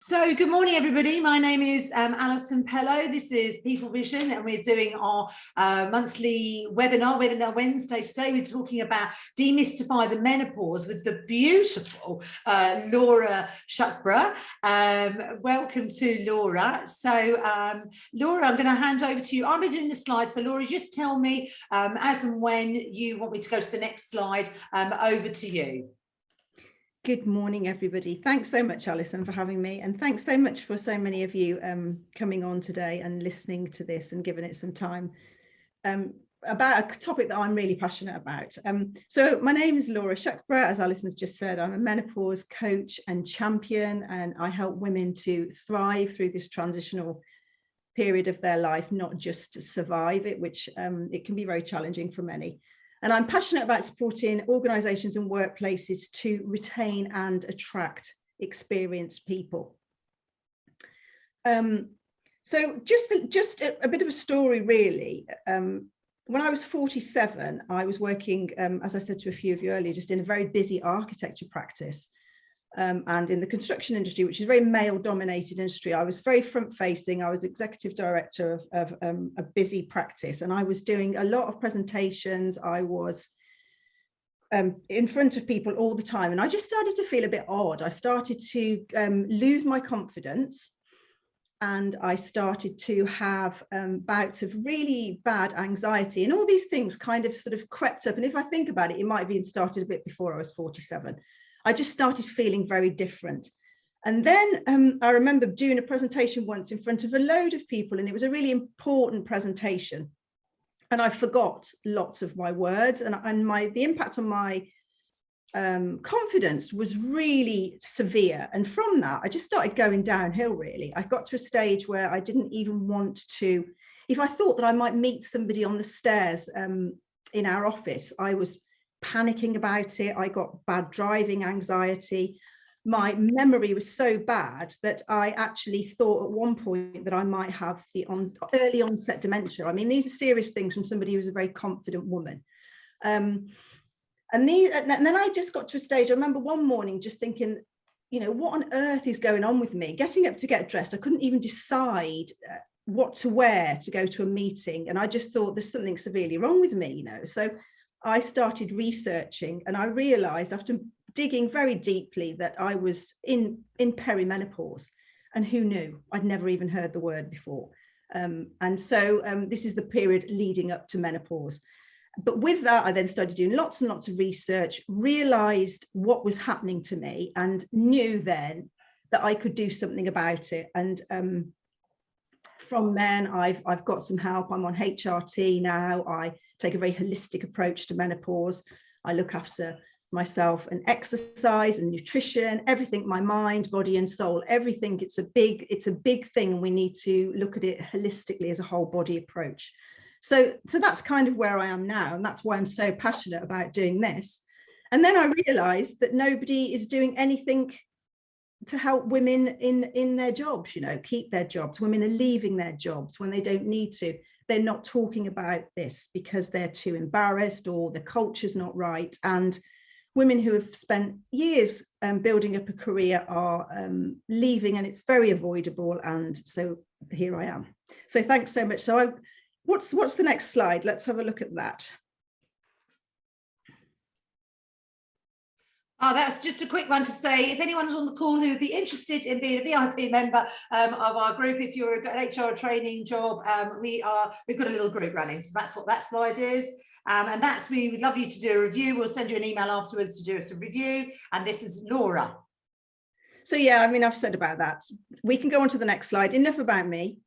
So good morning, everybody. My name is Alison Pello. This is People Vision, and we're doing our monthly webinar Wednesday. Today we're talking about Demystify the Menopause with the beautiful Laura Shuckburgh. Welcome to Laura. So Laura, I'm going to hand over to you. I'll be doing the slides. So Laura, just tell me as and when you want me to go to the next slide. Over to you. Good morning, everybody. Thanks so much, Alison, for having me. And thanks so much for so many of you coming on today and listening to this and giving it some time about a topic that I'm really passionate about. So my name is Laura Shuckburgh. As Alison has just said, I'm a menopause coach and champion, and I help women to thrive through this transitional period of their life, not just to survive it, which it can be very challenging for many. And I'm passionate about supporting organisations and workplaces to retain and attract experienced people. So just a bit of a story, really. When I was 47, I was working, as I said to a few of you earlier, just in a very busy architecture practice. And in the construction industry, which is a very male-dominated industry, I was very front-facing. I was executive director of a busy practice, and I was doing a lot of presentations. I was in front of people all the time, and I just started to feel a bit odd. I started to lose my confidence, and I started to have bouts of really bad anxiety, and all these things kind of sort of crept up. And if I think about it, it might have even started a bit before I was 47. I just started feeling very different. And then I remember doing a presentation once in front of a load of people, and it was a really important presentation. And I forgot lots of my words, and the impact on my confidence was really severe. And from that, I just started going downhill, really. I got to a stage where I didn't even want to, if I thought that I might meet somebody on the stairs in our office, I was panicking about it. I got bad driving anxiety. My memory was so bad that I actually thought at one point that I might have the early onset dementia. I mean, these are serious things from somebody who's a very confident woman. And then I just got to a stage, I remember one morning just thinking, you know, what on earth is going on with me? Getting up to get dressed, I couldn't even decide what to wear to go to a meeting. And I just thought there's something severely wrong with me, you know. So I started researching, and I realized after digging very deeply that I was in perimenopause, and who knew? I'd never even heard the word before. And so this is the period leading up to menopause. But with that, I then started doing lots and lots of research, realized what was happening to me, and knew then that I could do something about it. And from then I've got some help. I'm on HRT now. I take a very holistic approach to menopause. I look after myself and exercise and nutrition, everything, my mind, body and soul, everything. It's a big thing, and we need to look at it holistically as a whole body approach. So that's kind of where I am now, and that's why I'm so passionate about doing this. And then I realized that nobody is doing anything to help women in their jobs, you know, keep their jobs. Women are leaving their jobs when they don't need to. They're not talking about this because they're too embarrassed, or the culture's not right. And women who have spent years building up a career are leaving, and it's very avoidable. And so here I am. So thanks so much. So what's the next slide? Let's have a look at that. That's just a quick one to say, if anyone's on the call who would be interested in being a VIP member of our group, if you're an HR training job, we've got a little group running. So that's what that slide is. And we would love you to do a review. We'll send you an email afterwards to do us a review. And this is Laura. So yeah, I mean, I've said about that. We can go on to the next slide. Enough about me.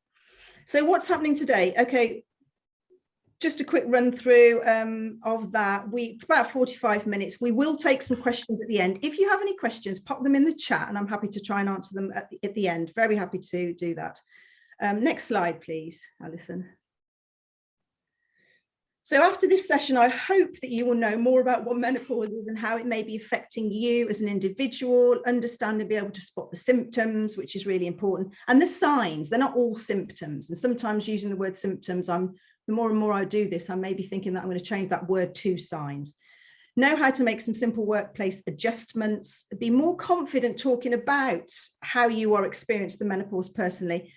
So what's happening today? Okay. Just a quick run through of that. It's about 45 minutes. We will take some questions at the end. If you have any questions, pop them in the chat, and I'm happy to try and answer them at the end. Very happy to do that. Next slide, please, Alison. So after this session, I hope that you will know more about what menopause is and how it may be affecting you as an individual, understand and be able to spot the symptoms, which is really important, and the signs. They're not all symptoms. And sometimes using the word symptoms, I'm the more and more I do this, I may be thinking that I'm going to change that word to signs. Know how to make some simple workplace adjustments, be more confident talking about how you are experiencing the menopause personally.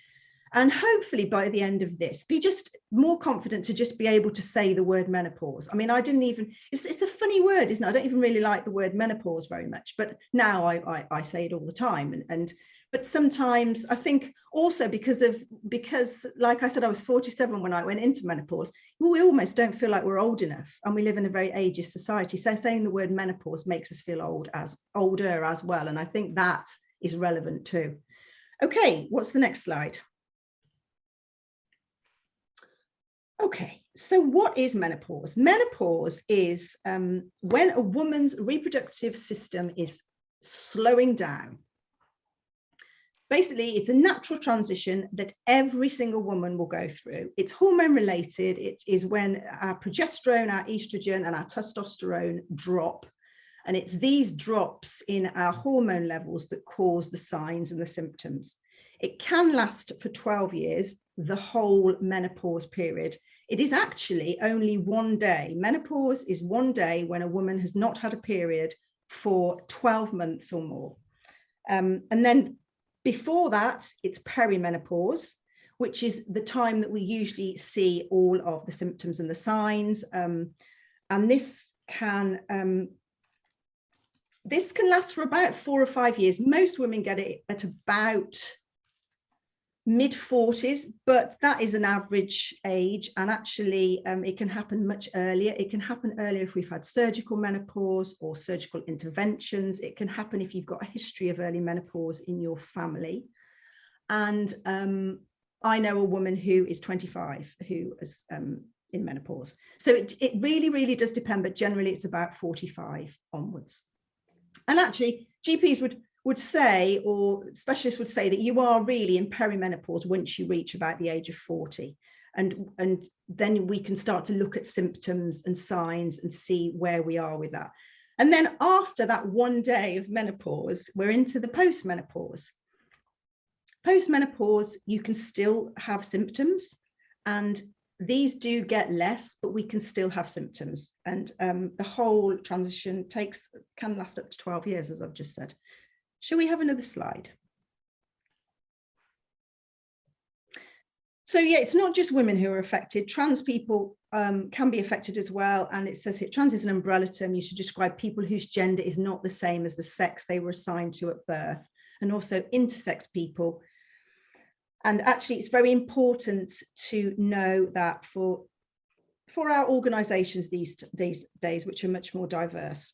And hopefully by the end of this, be just more confident to just be able to say the word menopause. I mean, I didn't even, it's a funny word, isn't it? I don't even really like the word menopause very much, but now I say it all the time. But sometimes I think also because like I said, I was 47 when I went into menopause. We almost don't feel like we're old enough, and we live in a very ageist society. So saying the word menopause makes us feel older as well. And I think that is relevant too. Okay, what's the next slide? Okay, so what is menopause? Menopause is when a woman's reproductive system is slowing down. Basically, it's a natural transition that every single woman will go through. It's hormone related. It is when our progesterone, our estrogen, and our testosterone drop. And it's these drops in our hormone levels that cause the signs and the symptoms. It can last for 12 years, the whole menopause period. It is actually only one day. Menopause is one day when a woman has not had a period for 12 months or more. And then before that, it's perimenopause, which is the time that we usually see all of the symptoms and the signs. And this can last for about 4 or 5 years. Most women get it at about mid-40s, but that is an average age. And actually, it can happen much earlier. It can happen earlier if we've had surgical menopause or surgical interventions. It can happen if you've got a history of early menopause in your family. And I know a woman who is 25 who is in menopause. So it really, really does depend, but generally it's about 45 onwards. And actually, GPs would say, or specialists would say, that you are really in perimenopause once you reach about the age of 40. And then we can start to look at symptoms and signs and see where we are with that. And then after that one day of menopause, we're into the post-menopause. Post-menopause, you can still have symptoms, and these do get less, but we can still have symptoms. And the whole transition can last up to 12 years, as I've just said. Shall we have another slide? So yeah, it's not just women who are affected. Trans people can be affected as well. And it says here, trans is an umbrella term used to describe people whose gender is not the same as the sex they were assigned to at birth, and also intersex people. And actually, it's very important to know that for our organisations these days, which are much more diverse.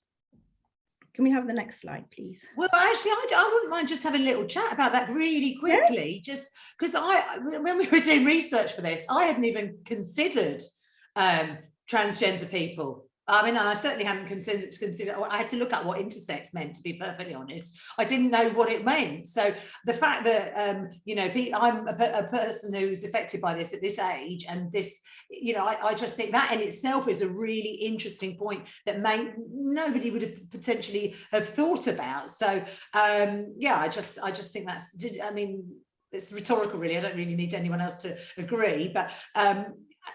Can we have the next slide, please? Well, actually, I wouldn't mind just having a little chat about that really quickly, yeah. Just because when we were doing research for this, I hadn't even considered transgender people. I mean, I certainly hadn't considered. I had to look at what intersex meant, to be perfectly honest. I didn't know what it meant. So the fact that you know, I'm a person who's affected by this at this age, and this, you know, I just think that in itself is a really interesting point that nobody would have potentially have thought about. So yeah, I just think that's. I mean, it's rhetorical, really. I don't really need anyone else to agree, but.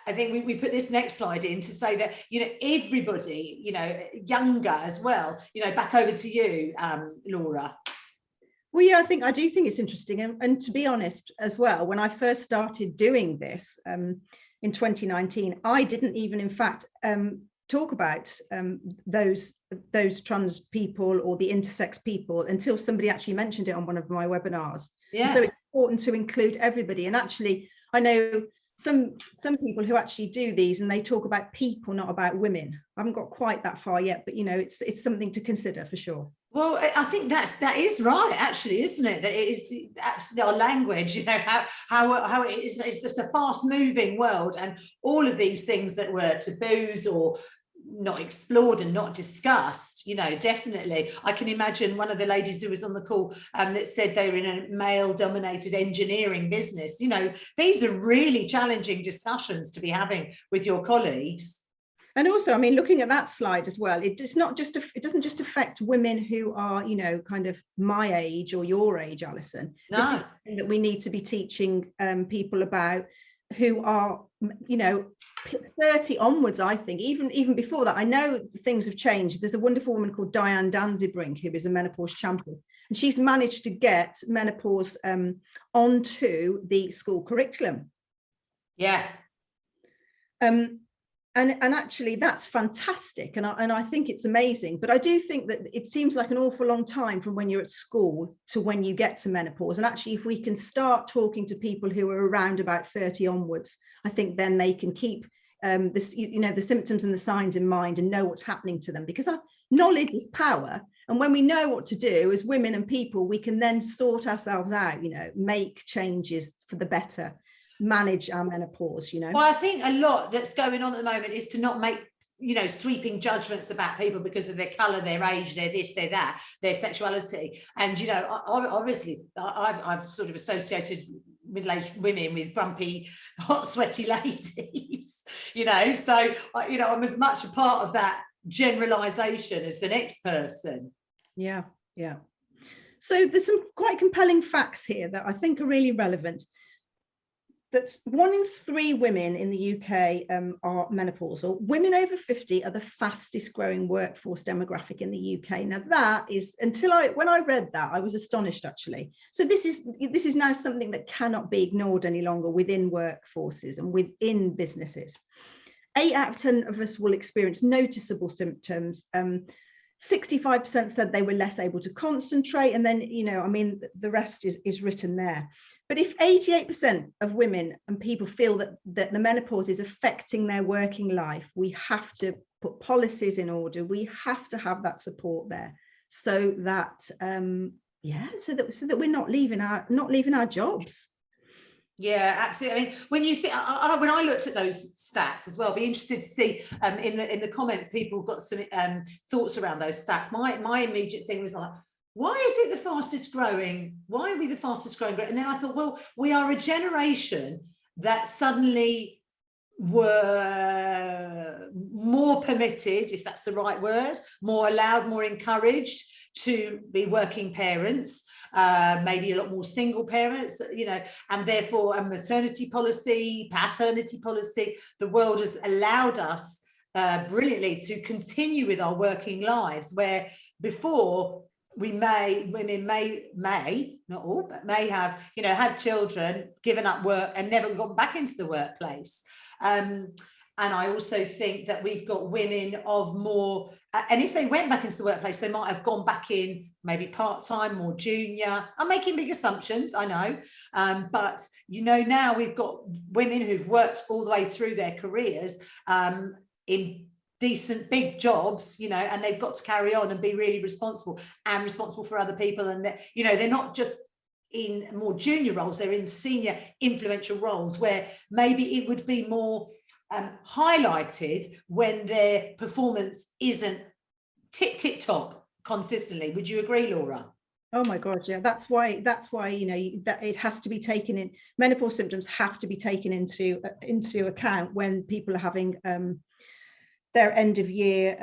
I think we put this next slide in to say that, you know, everybody, you know, younger as well, you know, back over to you, Laura. Well, yeah, I do think it's interesting. And to be honest as well, when I first started doing this in 2019, I didn't even, in fact, talk about those trans people or the intersex people until somebody actually mentioned it on one of my webinars. Yeah. And so it's important to include everybody. And actually, I know some people who actually do these and they talk about people, not about women. I haven't got quite that far yet, but you know, it's something to consider for sure. Well, I think that is right, actually, isn't it? That it is actually our language, you know, how it is, it's just a fast moving world, and all of these things that were taboos or not explored and not discussed, you know, definitely. I can imagine one of the ladies who was on the call that said they were in a male dominated engineering business. You know, these are really challenging discussions to be having with your colleagues. And also, I mean, looking at that slide as well, it doesn't just affect women who are, you know, kind of my age or your age, Alison. No. This is something that we need to be teaching people about. who are, 30 onwards, I think, even before that. I know things have changed. There's a wonderful woman called Diane Danzibrink, who is a menopause champion, and she's managed to get menopause onto the school curriculum. Yeah. And actually that's fantastic, and I think it's amazing. But I do think that it seems like an awful long time from when you're at school to when you get to menopause. And actually, if we can start talking to people who are around about 30 onwards, I think then they can keep the symptoms and the signs in mind and know what's happening to them, because our knowledge is power. And when we know what to do as women and people, we can then sort ourselves out, make changes for the better, manage our menopause. Well, I think a lot that's going on at the moment is to not make sweeping judgments about people because of their color, their age, their this, their that, their sexuality. And obviously I've sort of associated middle-aged women with grumpy, hot, sweaty ladies, so I'm as much a part of that generalization as the next person. Yeah. So there's some quite compelling facts here that I think are really relevant. That's 1 in 3 women in the UK are menopausal. Women over 50 are the fastest growing workforce demographic in the UK. Now that is, when I read that, I was astonished, actually. So this is now something that cannot be ignored any longer within workforces and within businesses. 8 out of 10 of us will experience noticeable symptoms. 65% said they were less able to concentrate. And then, the rest is written there. But if 88% of women and people feel that the menopause is affecting their working life, we have to put policies in order. We have to have that support there, so that so that we're not leaving our jobs. Yeah, absolutely. I mean, when you think, when I looked at those stats as well, be interested to see in the comments, people got some thoughts around those stats. My immediate thing was like, why is it the fastest growing? Why are we the fastest growing? And then I thought, well, we are a generation that suddenly were more permitted, if that's the right word, more allowed, more encouraged to be working parents, maybe a lot more single parents, and therefore a maternity policy, paternity policy. The world has allowed us brilliantly to continue with our working lives, where before women may, not all, but may have, had children, given up work and never gone back into the workplace. And I also think that we've got women of more, and if they went back into the workplace, they might have gone back in maybe part-time, more junior. I'm making big assumptions, I know. But, now we've got women who've worked all the way through their careers in decent big jobs, and they've got to carry on and be really responsible for other people. And they're not just in more junior roles, they're in senior influential roles where maybe it would be more highlighted when their performance isn't tip top consistently. Would you agree, Laura? Oh my God, yeah. That's why that it has to be taken in. Menopause symptoms have to be taken into account when people are having their end of year,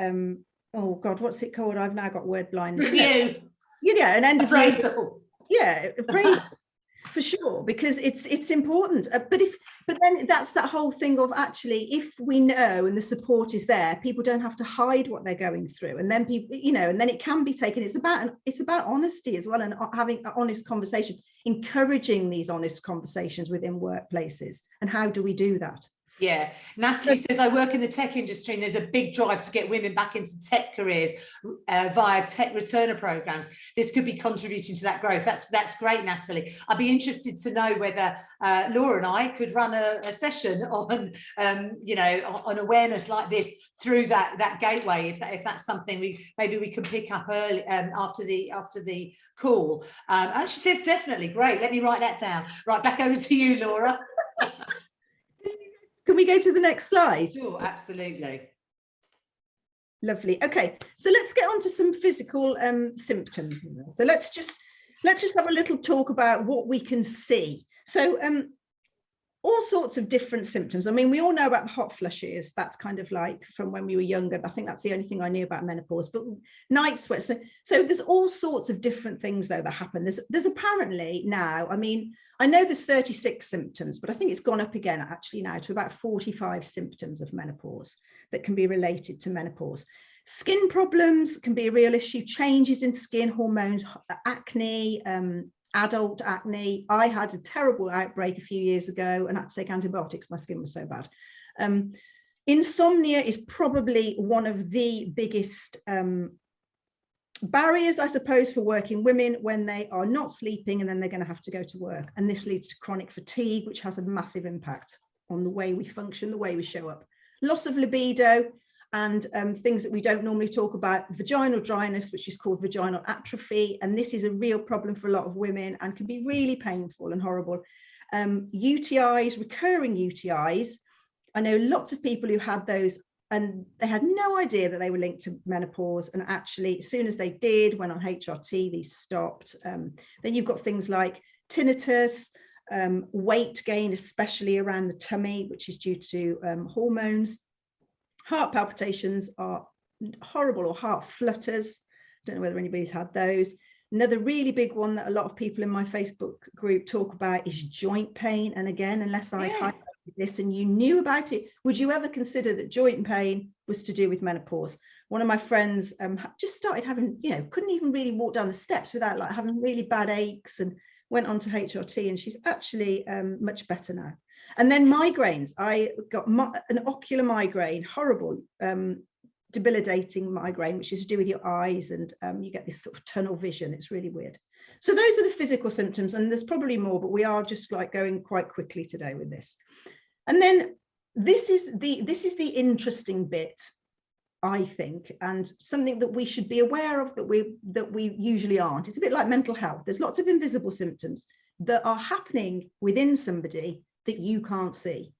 oh God, what's it called? I've now got word blind. Review. An end of appraisal. Year. Yeah, appraisal for sure, because it's important. But then that's that whole thing of, actually, if we know and the support is there, people don't have to hide what they're going through, and then people, and then it can be taken. It's about honesty as well, and having an honest conversation, encouraging these honest conversations within workplaces. And how do we do that? Yeah, Natalie says, I work in the tech industry and there's a big drive to get women back into tech careers via tech returner programs. This could be contributing to that growth. That's great, Natalie. I'd be interested to know whether Laura and I could run a session on on awareness like this through that gateway, if that's something we could pick up early after the call. She says definitely. Great. Let me write that down. Right, back over to you, Laura. Can we go to the next slide? Sure, absolutely. Lovely. Okay, so let's get on to some physical symptoms. So let's just have a little talk about what we can see. So all sorts of different symptoms. I mean, we all know about the hot flushes. That's kind of like from when we were younger. I think that's the only thing I knew about menopause, but night sweats. So there's all sorts of different things though that happen. There's apparently now, I mean, I know there's 36 symptoms, but I think it's gone up again actually now to about 45 symptoms of menopause that can be related to menopause. Skin problems can be a real issue, changes in skin hormones, acne, adult acne. I had a terrible outbreak a few years ago and had to take antibiotics. My skin was so bad. Insomnia is probably one of the biggest barriers, I suppose, for working women when they are not sleeping and then they're going to have to go to work. And this leads to chronic fatigue, which has a massive impact on the way we function, the way we show up. Loss of libido, and things that we don't normally talk about, vaginal dryness, which is called vaginal atrophy. And this is a real problem for a lot of women and can be really painful and horrible. UTIs, recurring UTIs. I know lots of people who had those and they had no idea that they were linked to menopause. And actually, as soon as they did, went on HRT, these stopped. Then you've got things like tinnitus, weight gain, especially around the tummy, which is due to hormones. Heart palpitations are horrible, or heart flutters. Don't know whether anybody's had those. Another really big one that a lot of people in my Facebook group talk about is joint pain. And again, unless I highlighted this and you knew about it, would you ever consider that joint pain was to do with menopause? One of my friends just started having, couldn't even really walk down the steps without like having really bad aches, and went on to HRT, and she's actually much better now. And then migraines. I got an ocular migraine, horrible, debilitating migraine, which is to do with your eyes, and you get this sort of tunnel vision. It's really weird. So those are the physical symptoms, and there's probably more, but we are just like going quite quickly today with this. And then this is the interesting bit, I think, and something that we should be aware of that we usually aren't. It's a bit like mental health. There's lots of invisible symptoms that are happening within somebody that you can't see.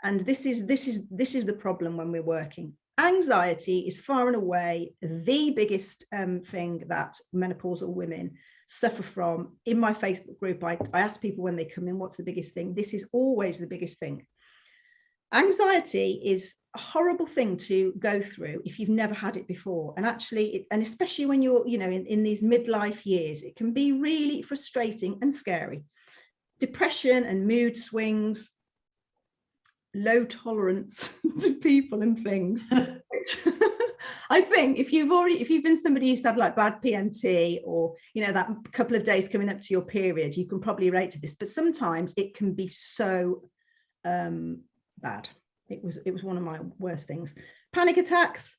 And this is the problem when we're working. Anxiety is far and away the biggest thing that menopausal women suffer from. In my Facebook group, I ask people when they come in, what's the biggest thing? This is always the biggest thing. Anxiety is a horrible thing to go through if you've never had it before. And actually, and especially when you're, in these midlife years, it can be really frustrating and scary. Depression and mood swings, low tolerance to people and things. I think if you've been somebody who's had like bad PMT, or that couple of days coming up to your period, you can probably relate to this. But sometimes it can be so bad. It was one of my worst things. Panic attacks.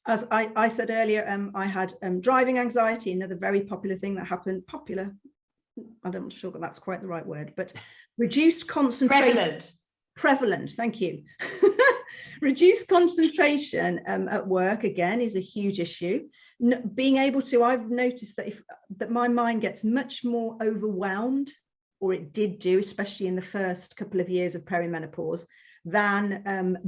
As I said earlier, I had driving anxiety, another very popular thing that happened. Popular, I'm not sure that that's quite the right word, but reduced concentration. Prevalent, thank you. Reduced concentration at work, again, is a huge issue. Being able to, I've noticed that my mind gets much more overwhelmed, or it did do, especially in the first couple of years of perimenopause, than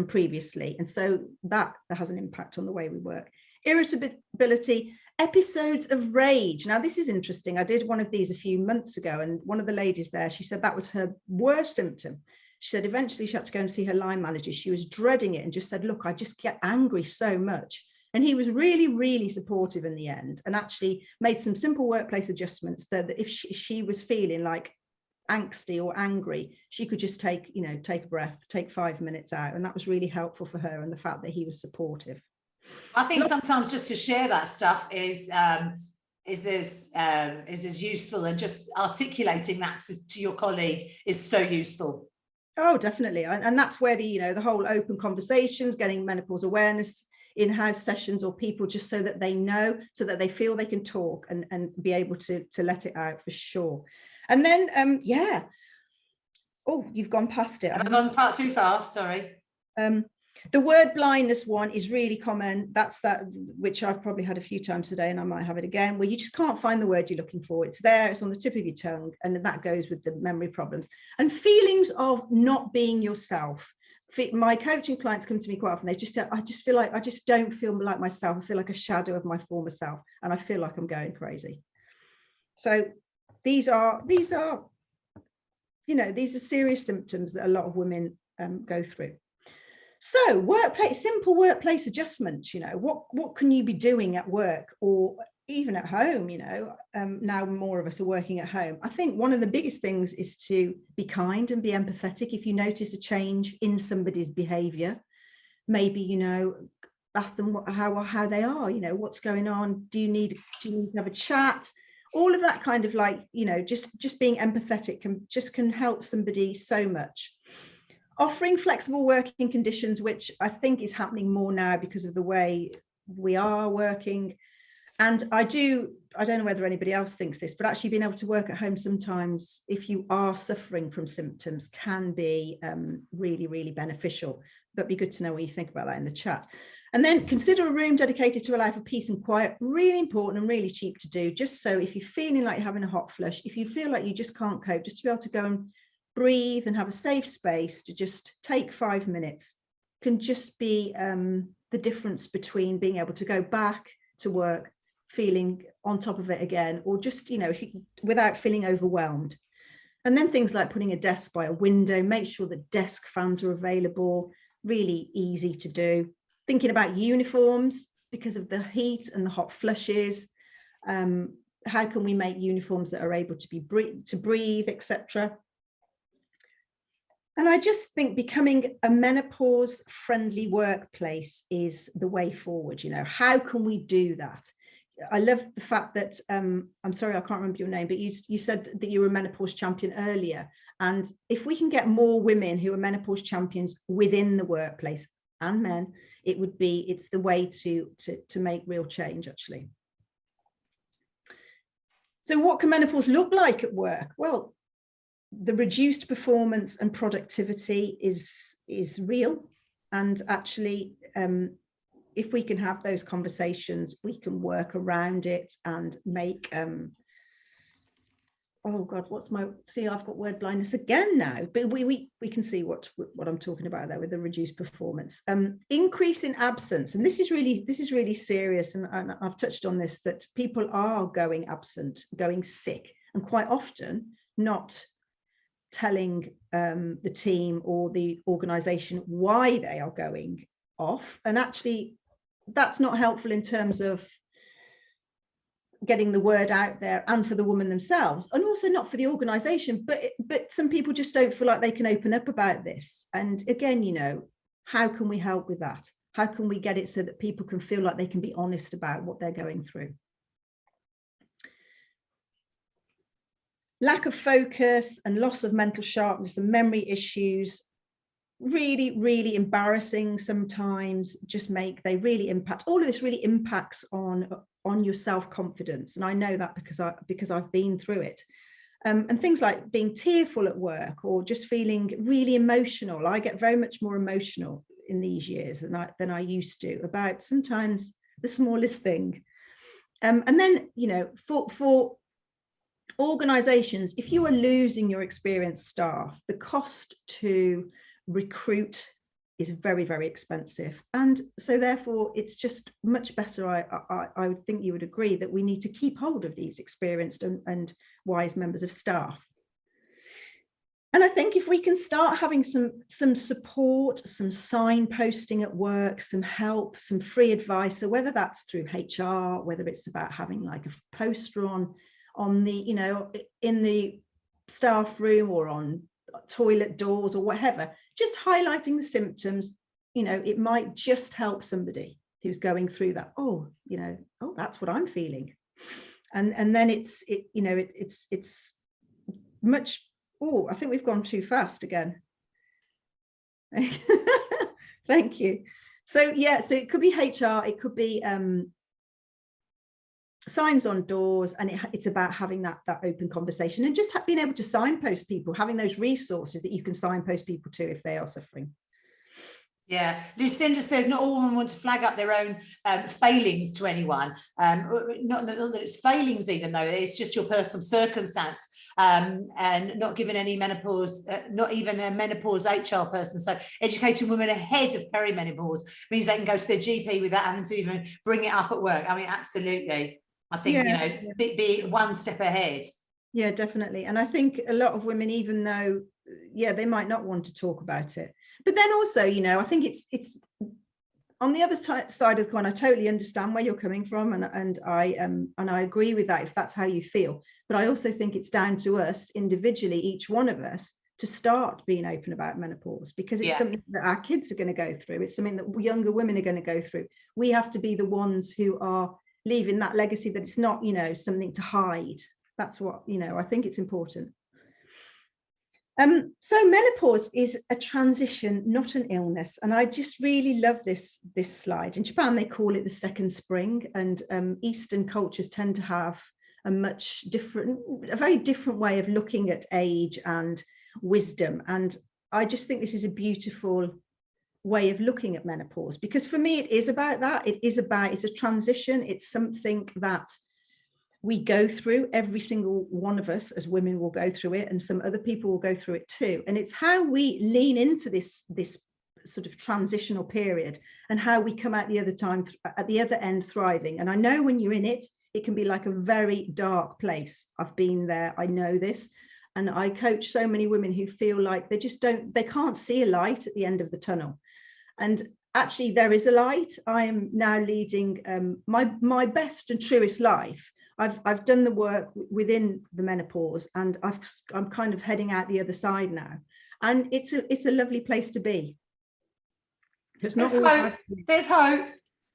previously. And so that has an impact on the way we work. Irritability, episodes of rage. Now, this is interesting. I did one of these a few months ago, and one of the ladies there, she said that was her worst symptom. She said eventually she had to go and see her line manager. She was dreading it and just said, look, I just get angry so much. And he was really, really supportive in the end, and actually made some simple workplace adjustments so that if she was feeling like angsty or angry, she could just take a breath, take 5 minutes out. And that was really helpful for her, and the fact that he was supportive. I think sometimes just to share that stuff is as useful, and just articulating that to your colleague is so useful. Oh, definitely. And that's where the whole open conversations, getting menopause awareness in-house sessions, or people just so that they know, so that they feel they can talk and be able to let it out, for sure. And then oh, you've gone past it. I've gone part too fast, sorry. The word blindness one is really common. That's that, which I've probably had a few times today, and I might have it again, where you just can't find the word you're looking for. It's there, it's on the tip of your tongue, and that goes with the memory problems. And feelings of not being yourself. My coaching clients come to me quite often. They just say, I just feel like I just don't feel like myself. I feel like a shadow of my former self, and I feel like I'm going crazy. So these are you know, these are serious symptoms that a lot of women go through. So simple workplace adjustments, you know, what can you be doing at work or even at home? You know, now more of us are working at home. I think one of the biggest things is to be kind and be empathetic. If you notice a change in somebody's behavior, maybe, you know, ask them how they are, you know, what's going on. Do you need to have a chat? All of that kind of, like, you know, just being empathetic can help somebody so much. Offering flexible working conditions, which I think is happening more now because of the way we are working. And I don't know whether anybody else thinks this, but actually being able to work at home sometimes, if you are suffering from symptoms, can be really, really beneficial. But be good to know what you think about that in the chat. And then consider a room dedicated to a life of peace and quiet. Really important and really cheap to do. Just so if you're feeling like you're having a hot flush, if you feel like you just can't cope, just to be able to go and breathe and have a safe space to just take 5 minutes can just be the difference between being able to go back to work feeling on top of it again, or just, you know, without feeling overwhelmed. And then things like putting a desk by a window, make sure that desk fans are available, really easy to do. Thinking about uniforms because of the heat and the hot flushes. How can we make uniforms that are able to breathe, etc. And I just think becoming a menopause-friendly workplace is the way forward. You know, how can we do that? I love the fact that, I'm sorry, I can't remember your name, but you said that you were a menopause champion earlier. And if we can get more women who are menopause champions within the workplace, and men, it's the way to make real change, actually. So what can menopause look like at work? Well, the reduced performance and productivity is real, and actually if we can have those conversations, we can work around it and make oh god, I've got word blindness again now, but we can see what I'm talking about there with the reduced performance. Increase in absence, and this is really serious, and I've touched on this, that people are going absent, going sick, and quite often not telling the team or the organization why they are going off. And actually that's not helpful in terms of getting the word out there, and for the woman themselves, and also not for the organization, but some people just don't feel like they can open up about this. And again, you know, how can we help with that? How can we get it so that people can feel like they can be honest about what they're going through? Lack of focus and loss of mental sharpness and memory issues, really, really embarrassing sometimes, they really impact. All of this really impacts on your self-confidence. And I know that because I've been through it. And things like being tearful at work, or just feeling really emotional. I get very much more emotional in these years than I used to about sometimes the smallest thing. And then, you know, for organizations, if you are losing your experienced staff, the cost to recruit is very, very expensive. And so therefore it's just much better, I would think you would agree, that we need to keep hold of these experienced and wise members of staff. And I think if we can start having some support, some signposting at work, some help, some free advice, so whether that's through HR, whether it's about having like a poster on the, you know, in the staff room or on toilet doors or whatever, just highlighting the symptoms, you know, it might just help somebody who's going through that. Oh, you know, oh, that's what I'm feeling. And then it's much, oh, I think we've gone too fast again. Thank you. So yeah, so it could be HR, it could be signs on doors, and it's about having that open conversation, and just being able to signpost people, having those resources that you can signpost people to if they are suffering. Yeah, Lucinda says not all women want to flag up their own failings to anyone. Not that it's failings, even though it's just your personal circumstance, and not giving any menopause, not even a menopause HR person. So educating women ahead of perimenopause means they can go to their GP without having to even bring it up at work. I mean, absolutely. I think, you know, be one step ahead. Yeah, definitely. And I think a lot of women, even though, yeah, they might not want to talk about it, but then also, you know, I think it's on the other side of the coin. I totally understand where you're coming from, and I agree with that if that's how you feel. But I also think it's down to us individually, each one of us, to start being open about menopause, because it's something that our kids are going to go through. It's something that younger women are going to go through. We have to be the ones who are leaving that legacy, that it's not, you know, something to hide. That's what, you know, I think it's important. So menopause is a transition, not an illness. And I just really love this slide. In Japan, they call it the second spring, and Eastern cultures tend to have a very different way of looking at age and wisdom. And I just think this is a beautiful way of looking at menopause, because for me, it is about that. It's a transition. It's something that we go through. Every single one of us as women will go through it, and some other people will go through it too. And it's how we lean into this sort of transitional period, and how we come out at the other end thriving. And I know when you're in it, it can be like a very dark place. I've been there, I know this. And I coach so many women who feel like they can't see a light at the end of the tunnel. And actually there is a light. I am now leading my best and truest life. I've done the work within the menopause, and I'm kind of heading out the other side now, and it's a lovely place to be. There's hope. There's hope.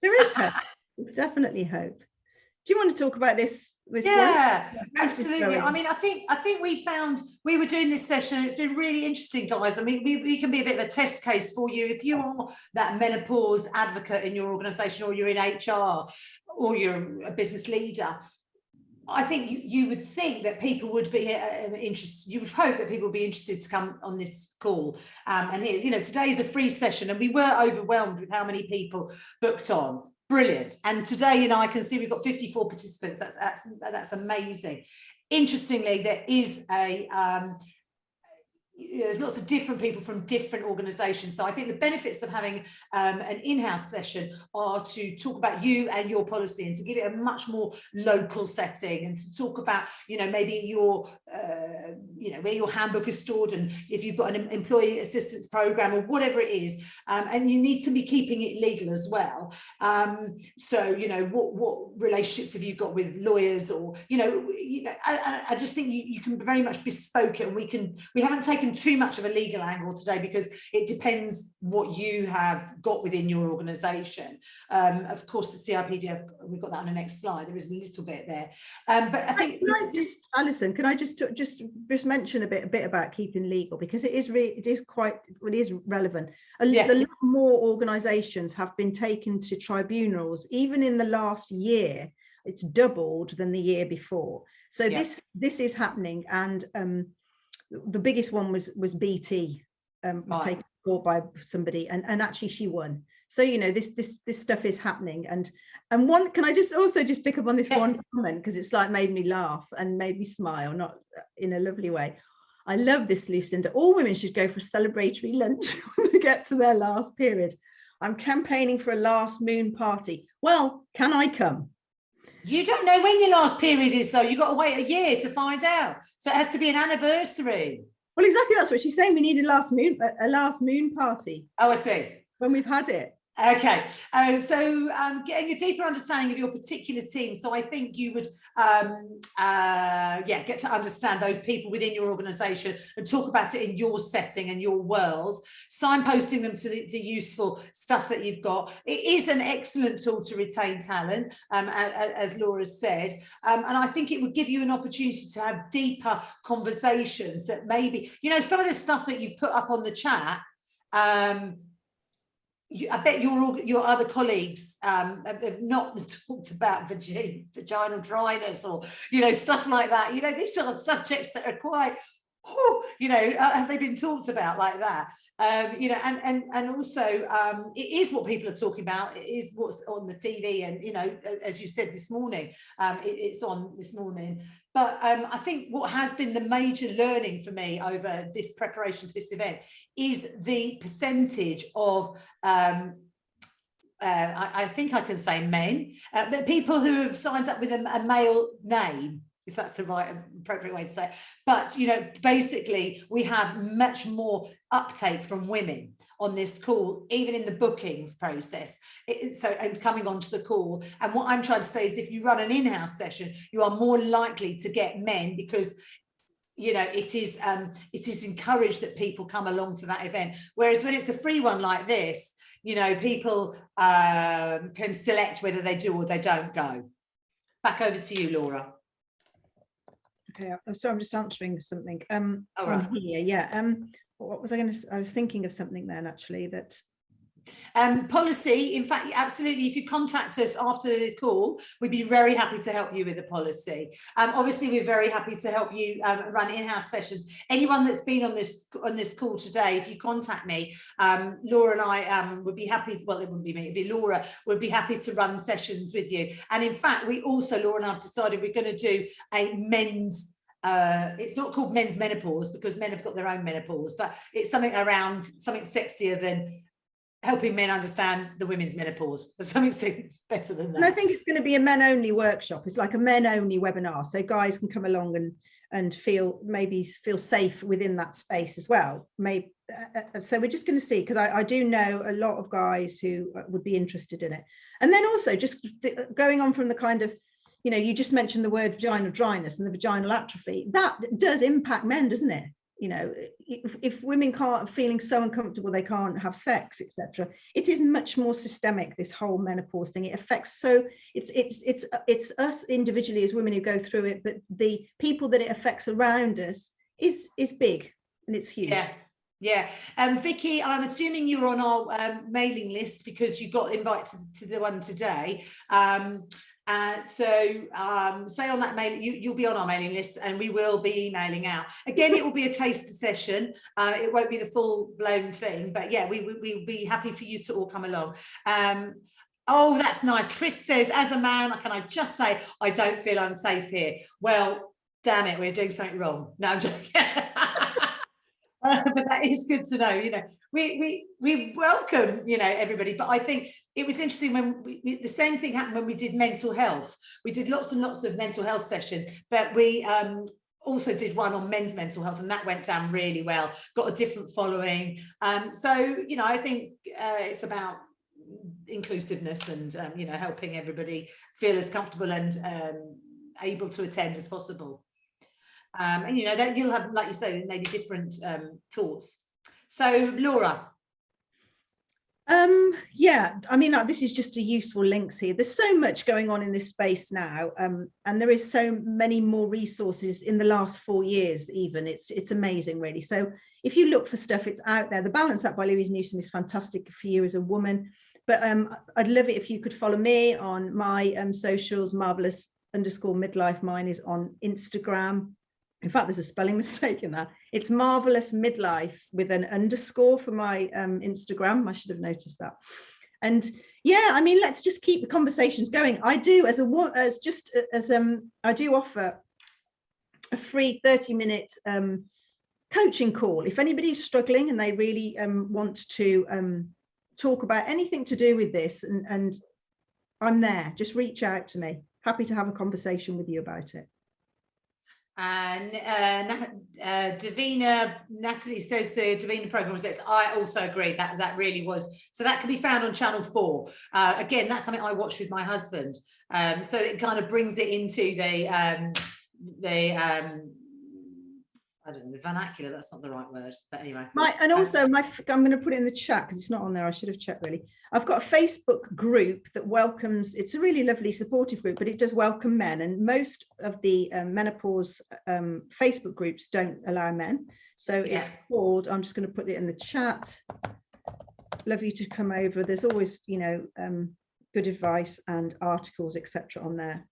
There is hope. There's definitely hope. Do you want to talk about this? Yeah, absolutely. I mean, I think we were doing this session. It's been really interesting, guys. I mean, we can be a bit of a test case for you if you are that menopause advocate in your organisation, or you're in HR, or you're a business leader. I think you would think that people would be interested. You would hope that people would be interested to come on this call. And here, you know, today is a free session, and we were overwhelmed with how many people booked on. Brilliant. And today, you know, I can see we've got 54 participants. That's amazing. Interestingly, there is there's lots of different people from different organizations. So I think the benefits of having an in-house session are to talk about you and your policy, and to give it a much more local setting, and to talk about, you know, maybe your, you know, where your handbook is stored, and if you've got an employee assistance program or whatever it is, and you need to be keeping it legal as well. So, you know, what relationships have you got with lawyers, or, you know, I just think you can very much bespoke it, and we haven't taken too much of a legal angle today, because it depends what you have got within your organisation. Of course, the CRPD, we've got that on the next slide. There is a little bit there, but I think. Alison, can I just mention a bit about keeping legal, because it is relevant. A lot more organisations have been taken to tribunals, even in the last year. It's doubled than the year before. So this is happening, and the biggest one was BT, was taken to court by somebody, and actually she won. So, you know, this stuff is happening. And one, can I just pick up on this one comment, because it's like made me laugh and made me smile, not in a lovely way. I love this, Lucinda. All women should go for a celebratory lunch when they get to their last period. I'm campaigning for a last moon party. Well, can I come? You don't know when your last period is, though. You've got to wait a year to find out. So it has to be an anniversary. Well, exactly. That's what she's saying. We need a last moon party. Oh, I see. When we've had it. Okay, so getting a deeper understanding of your particular team. So I think you would, get to understand those people within your organisation and talk about it in your setting and your world, signposting them to the useful stuff that you've got. It is an excellent tool to retain talent, as Laura said, and I think it would give you an opportunity to have deeper conversations that maybe, you know, some of the stuff that you've put up on the chat, I bet your other colleagues have not talked about vaginal dryness, or, you know, stuff like that. You know, these are subjects that are quite, you know, have they been talked about like that? You know, and also it is what people are talking about. It is what's on the TV, and, you know, as you said this morning, it's on this morning. But I think what has been the major learning for me over this preparation for this event is the percentage of, I think I can say men, but people who have signed up with a male name. if that's the right appropriate way to say it. But, you know, basically we have much more uptake from women on this call, even in the bookings process. So, and coming onto the call. And what I'm trying to say is if you run an in-house session, you are more likely to get men, because you know, it is encouraged that people come along to that event. Whereas when it's a free one like this, you know, people can select whether they do or they don't go. Back over to you, Laura. Okay, I'm sorry, I'm just answering something. All right. On here, yeah. What was I going to? I was thinking of something then, actually, that. Policy, in fact, absolutely, if you contact us after the call, we'd be very happy to help you with the policy. Obviously, we're very happy to help you run in-house sessions. Anyone that's been on this call today, if you contact me, Laura and I would be happy, well, it wouldn't be me, it'd be Laura, would be happy to run sessions with you. And in fact, we also, Laura and I have decided we're going to do a men's it's not called men's menopause because men have got their own menopause, but it's something around something sexier than helping men understand the women's menopause. Something better than that. And I think it's going to be a men only workshop. It's like a men only webinar, so guys can come along and feel safe within that space as well. Maybe so we're just going to see, because I do know a lot of guys who would be interested in it. And then also just going on from the kind of, you know, you just mentioned the word vaginal dryness and the vaginal atrophy. That does impact men, doesn't it? You know, if women can't, feeling so uncomfortable they can't have sex, etc., it is much more systemic, this whole menopause thing. It affects, so it's us individually as women who go through it, but the people that it affects around us is big, and it's huge. Yeah. Vicky, I'm assuming you're on our mailing list because you got invited to the one today. So say on that mail, you'll be on our mailing list, and we will be emailing out. Again, it will be a taster session. It won't be the full-blown thing, but yeah, we'll be happy for you to all come along. Oh, that's nice. Chris says, as a man, can I just say, I don't feel unsafe here. Well, damn it, we're doing something wrong. No, I'm joking. But that is good to know. You know, we welcome, you know, everybody. But I think it was interesting when the same thing happened when we did mental health. We did lots and lots of mental health session, but we also did one on men's mental health, and that went down really well. Got a different following. So, you know, I think it's about inclusiveness and you know, helping everybody feel as comfortable and able to attend as possible. And you know, that you'll have, like you say, maybe different thoughts. So Laura. Yeah, I mean, this is just a useful links here. There's so much going on in this space now, and there is so many more resources in the last 4 years even. It's amazing, really. So if you look for stuff, it's out there. The Balance App by Louise Newson is fantastic for you as a woman, but I'd love it if you could follow me on my socials, marvelous_midlife. Mine is on Instagram. In fact, there's a spelling mistake in that. It's Marvelous Midlife with an underscore for my Instagram. I should have noticed that. And yeah, I mean, let's just keep the conversations going. I do I do offer a free 30-minute coaching call. If anybody's struggling and they really want to talk about anything to do with this, and I'm there, just reach out to me. Happy to have a conversation with you about it. And Natalie says the Davina program was this. I also agree that really was. So that can be found on Channel 4. Again, that's something I watched with my husband. So it kind of brings it into I don't know, the vernacular, that's not the right word, but anyway. I'm going to put it in the chat because it's not on there. I should have checked, really. I've got a Facebook group that welcomes, it's a really lovely supportive group, but it does welcome men, and most of the menopause Facebook groups don't allow men. So yeah. It's called, I'm just going to put it in the chat. Love you to come over. There's always, you know, good advice and articles, etc. on there.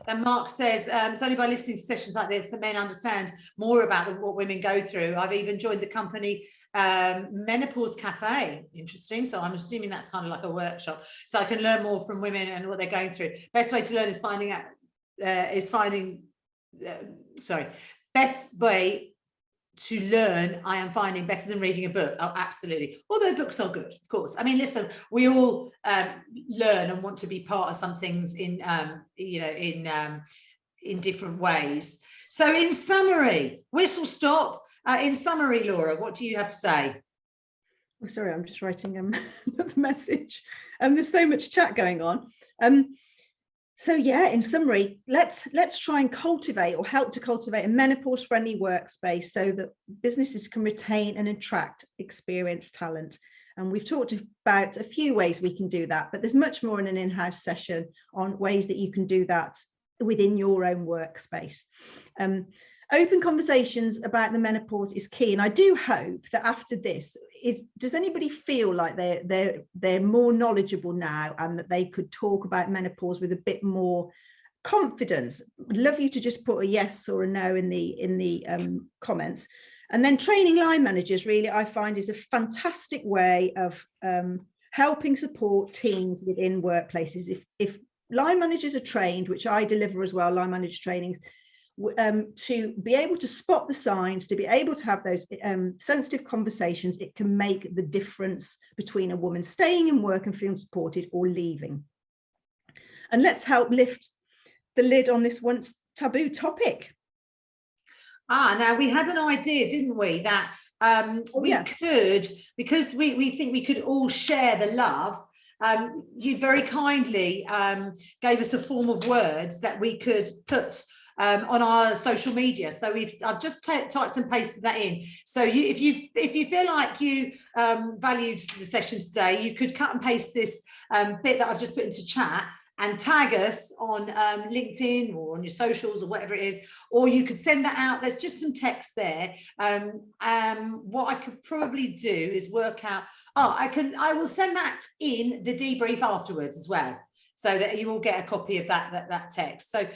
And Mark says, it's only by listening to sessions like this that men understand more about what women go through. I've even joined the company Menopause Cafe. Interesting. So I'm assuming that's kind of like a workshop. So I can learn more from women and what they're going through. Best way to learn is best way to learn, I am finding, better than reading a book. Oh, absolutely. Although books are good, of course. I mean, listen, we all learn and want to be part of some things in, you know, in in different ways. So in summary, whistle stop, in summary, Laura, what do you have to say? Oh, sorry, I'm just writing the message. There's so much chat going on. So yeah, in summary, let's try and cultivate or help to cultivate a menopause-friendly workspace so that businesses can retain and attract experienced talent. And we've talked about a few ways we can do that, but there's much more in an in-house session on ways that you can do that within your own workspace. Open conversations about the menopause is key, and I do hope that after this, does anybody feel like they're more knowledgeable now and that they could talk about menopause with a bit more confidence? I'd love you to just put a yes or a no in the comments. And then training line managers, really, I find, is a fantastic way of helping support teams within workplaces. If line managers are trained, which I deliver as well, line manager trainings, to be able to spot the signs, to be able to have those sensitive conversations, it can make the difference between a woman staying in work and feeling supported or leaving. And let's help lift the lid on this once taboo topic. Now we had an idea, didn't we, that we could, because we think we could all share the love. You very kindly gave us a form of words that we could put on our social media. So I've just typed and pasted that in. So if you feel like you valued the session today, you could cut and paste this bit that I've just put into chat and tag us on LinkedIn or on your socials or whatever it is, or you could send that out. There's just some text there. What I could probably do is work out, I will send that in the debrief afterwards as well, so that you will get a copy of that text. So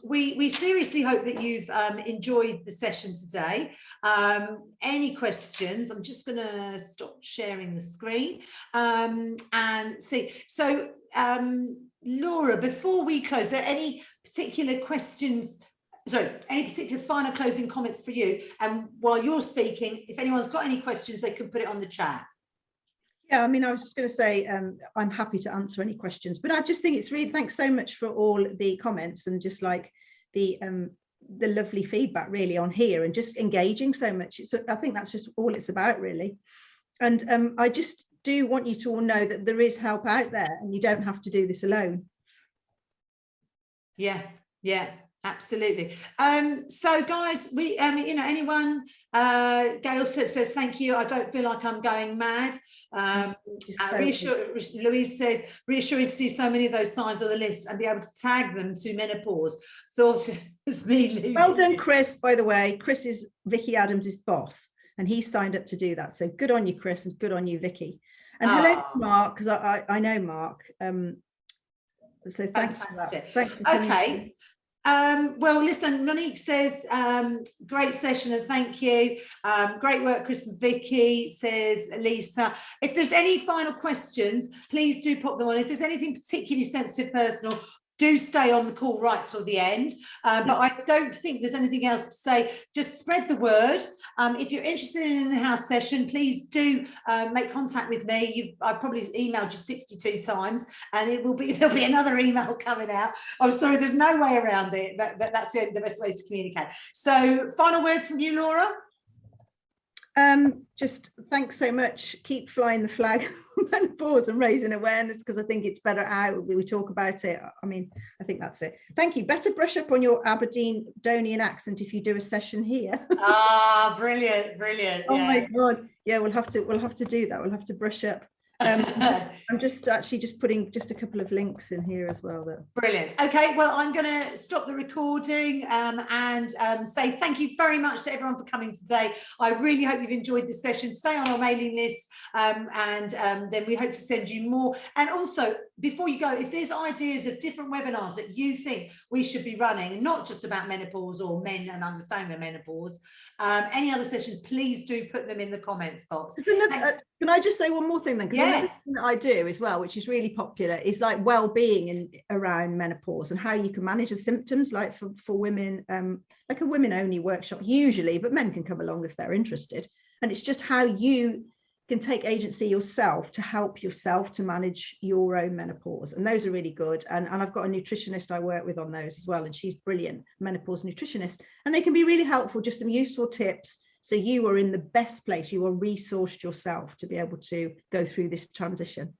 we seriously hope that you've enjoyed the session today. Any questions? I'm just going to stop sharing the screen and see. So Laura, before we close, are there any particular questions? Sorry, any particular final closing comments for you? And while you're speaking, if anyone's got any questions, they can put it on the chat. Yeah, I mean, I was just going to say, I'm happy to answer any questions, but I just think it's really, thanks so much for all the comments and just like the lovely feedback really on here and just engaging so much. So I think that's just all it's about really. And I just do want you to all know that there is help out there and you don't have to do this alone. Yeah, absolutely. So guys, we anyone, Gail says thank you, I don't feel like I'm going mad. Louise says reassuring to see so many of those signs on the list and be able to tag them to menopause. Thought it was me losing. Well done, Chris, by the way. Chris is Vicky Adams' boss and he signed up to do that, so good on you, Chris, and good on you, Vicky. And hello to Mark, because I know Mark, so thanks for that. Thanks for okay. Well, listen, Monique says, great session and thank you. Great work, Chris and Vicky, says Lisa. If there's any final questions, please do pop them on. If there's anything particularly sensitive, personal, do stay on the call right till the end. But I don't think there's anything else to say. Just spread the word. If you're interested in an in-house session, please do make contact with me. I've probably emailed you 62 times, and there'll be another email coming out. I'm sorry, there's no way around it, but that's the best way to communicate. So, final words from you, Laura. Just thanks so much. Keep flying the flag menopause and raising awareness, because I think it's better out. We talk about it. I mean, I think that's it. Thank you. Better brush up on your Aberdonian accent if you do a session here. Brilliant. Oh my God. Yeah, we'll have to do that. We'll have to brush up. I'm just putting just a couple of links in here as well. Brilliant. Okay, well, I'm going to stop the recording and say thank you very much to everyone for coming today. I really hope you've enjoyed this session. Stay on our mailing list and then we hope to send you more. And also, before you go, if there's ideas of different webinars that you think we should be running, not just about menopause or men and understanding the menopause, any other sessions, please do put them in the comments box. Can I just say one more thing then? Because another thing that I do as well, which is really popular, is like well-being around menopause and how you can manage the symptoms, like for women, like a women-only workshop usually, but men can come along if they're interested. And it's just how you can take agency yourself to help yourself to manage your own menopause. And those are really good. And I've got a nutritionist I work with on those as well. And she's brilliant, menopause nutritionist. And they can be really helpful, just some useful tips. So you are in the best place, you are resourced yourself to be able to go through this transition.